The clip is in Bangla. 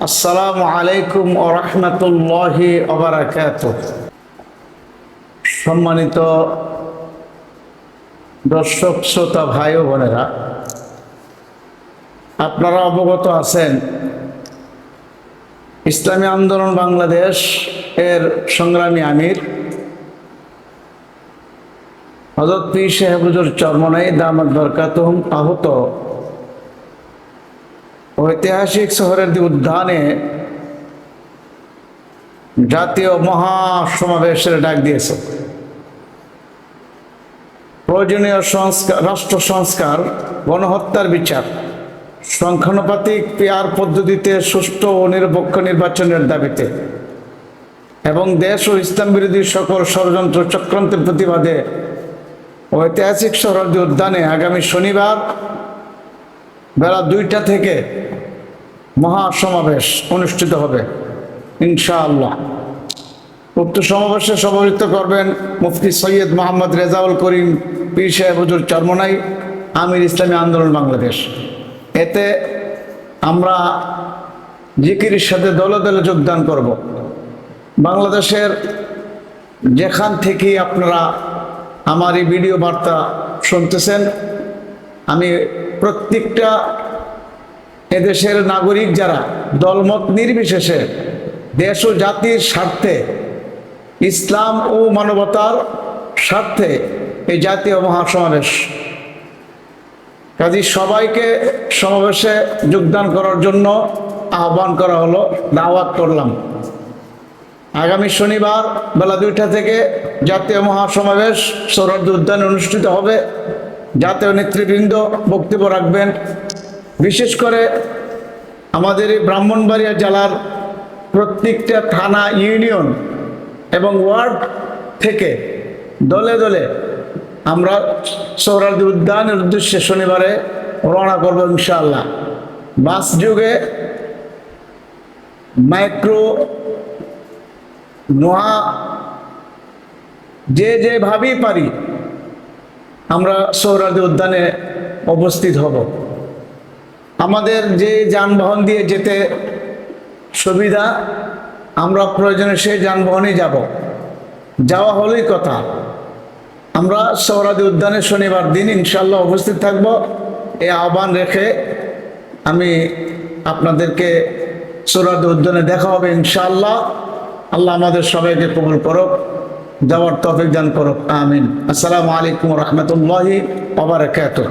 আসসালামু আলাইকুম ওয়া রাহমাতুল্লাহি ওয়া বারাকাতুহু। সম্মানিত দর্শক শ্রোতা ভাই ও বোনেরা, আপনারা অবগত আছেন ইসলামী আন্দোলন বাংলাদেশ এর সংগ্রামী আমির হযরত পীর সাহেব হুজুর চরমনাই দামাত বরকাতুহুম আহত ঐতিহাসিক শহরের উদ্যানে জাতীয় মহাসমাবেশের ডাক দিয়েছে। প্রয়োজনীয় সংস্কার, রাষ্ট্র সংস্কার, গণহত্যার বিচার, সংখ্যানুপাতিক পিয়ার পদ্ধতিতে সুষ্ঠু ও নিরপেক্ষ নির্বাচনের দাবিতে এবং দেশ ও ইসলাম বিরোধী সকল ষড়যন্ত্র চক্রান্তের প্রতিবাদে ঐতিহাসিক শহরের উদ্যানে আগামী শনিবার বেলা 2টা থেকে মহাসমাবেশ অনুষ্ঠিত হবে ইনশাআল্লাহ। উক্ত সমাবেশে সভাপতিত্ব করবেন মুফতি সৈয়দ মোহাম্মদ রেজাউল করিম পীর সাহেব হুজুর চরমনাই, আমির ইসলামী আন্দোলন বাংলাদেশ। এতে আমরা জিকিরের সাথে দলে দলে যোগদান করব। বাংলাদেশের যেখান থেকেই আপনারা আমার এই ভিডিও বার্তা শুনতেছেন, আমি প্রত্যেকটা এদেশের নাগরিক যারা দলমত নির্বিশেষে দেশ ও জাতির স্বার্থে, ইসলাম ও মানবতার স্বার্থে এই জাতীয় মহাসমাবেশ, কাজী সবাইকে সমাবেশে যোগদান করার জন্য আহ্বান করা হলো, দাওয়াত করলাম। আগামী শনিবার বেলা 2টা থেকে জাতীয় মহাসমাবেশ সোহরাওয়ার্দী উদ্যানে অনুষ্ঠিত হবে। জাতীয় নেতৃবৃন্দ বক্তব্য রাখবেন। বিশেষ করে আমাদের এই ব্রাহ্মণবাড়িয়া জেলার প্রত্যেকটা থানা, ইউনিয়ন এবং ওয়ার্ড থেকে দলে দলে আমরা সোহরাওয়ার্দী উদ্যানের উদ্দেশ্যে শনিবারে রওনা করব ইনশাআল্লাহ। বাস যুগে, মাইক্রো, নোয়া, যেভাবেই পারি আমরা সোহরাওয়ার্দী উদ্যানে উপস্থিত হব। আমাদের যে যানবাহন দিয়ে যেতে সুবিধা, আমরা প্রয়োজনে সেই যানবাহনেই যাব। যাওয়া হলেই কথা। আমরা সোহরাওয়ার্দী উদ্যানে শনিবার দিন ইনশাআল্লাহ উপস্থিত থাকব। এই আহ্বান রেখে আমি আপনাদেরকে সোহরাওয়ার্দী উদ্যানে দেখা হবে ইনশাআল্লাহ। আল্লাহ আমাদের সবাইকে কবুল করুক, যাওয়ার তৌফিক দান করুক, আমিন। আসসালামু আলাইকুম ওয়া রাহমাতুল্লাহি ওয়া বারাকাতুহু।